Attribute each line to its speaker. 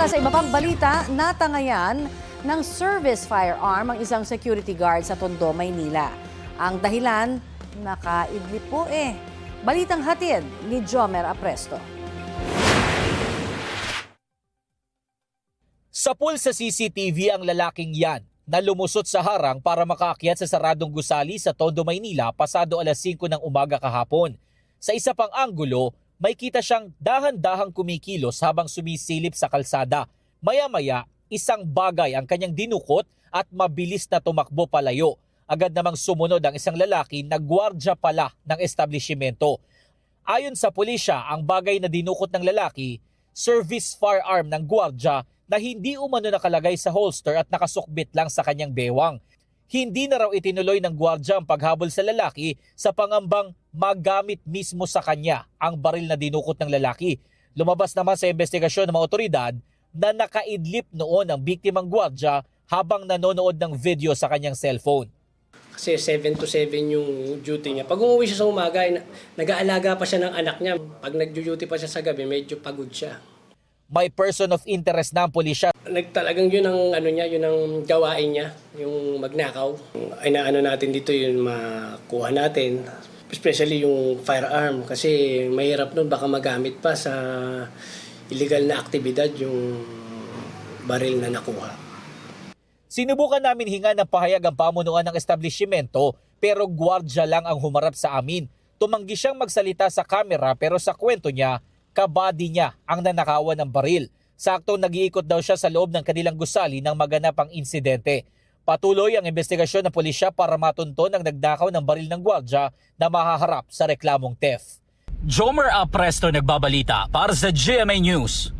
Speaker 1: Sa iba pang balita, natangayan ng service firearm ang isang security guard sa Tondo, Maynila. Ang dahilan, nakaidlip po Balitang hatid ni Jomer Apresto.
Speaker 2: Sa pool sa CCTV ang lalaking yan na lumusot sa harang para makaakyat sa saradong gusali sa Tondo, Maynila pasado alas 5 ng umaga kahapon. Sa isa pang anggulo, may kita siyang dahan-dahang kumikilos habang sumisilip sa kalsada. Maya-maya, isang bagay ang kanyang dinukot at mabilis na tumakbo palayo. Agad namang sumunod ang isang lalaki na gwardya pala ng establishmento. Ayon sa pulisya, ang bagay na dinukot ng lalaki, service firearm ng gwardya na hindi umano nakalagay sa holster at nakasukbit lang sa kanyang bewang. Hindi na raw itinuloy ng gwardya ang paghabol sa lalaki sa pangambang magamit mismo sa kanya ang baril na dinukot ng lalaki. Lumabas naman sa investigasyon ng mga otoridad na nakaidlip noon ang biktimang gwardya habang nanonood ng video sa kanyang cellphone.
Speaker 3: Kasi 7 to 7 yung duty niya. Pag umuwi siya sa umaga, nag-aalaga pa siya ng anak niya. Pag nag-duty pa siya sa gabi, medyo pagod siya.
Speaker 2: May person of interest na ang pulisya.
Speaker 3: Nagtalagang yun ang yun ang gawain niya, yung magnakaw. Inaano natin dito yung makuha natin, especially yung firearm kasi mahirap nun baka magamit pa sa illegal na aktibidad yung baril na nakuha.
Speaker 2: Sinubukan namin hinga ng pahayag ang pamunuan ng establishmento pero gwardya lang ang humarap sa amin. Tumanggi siyang magsalita sa kamera pero sa kwento niya, kabady niya ang nanakawan ng baril. Saktong nag-iikot daw siya sa loob ng kanilang gusali nang maganap ang insidente. Patuloy ang investigasyon ng pulisya para matunton ang nagnakaw ng baril ng gwardya na mahaharap sa reklamong theft.
Speaker 4: Jomer Apresto nagbabalita para sa GMA News.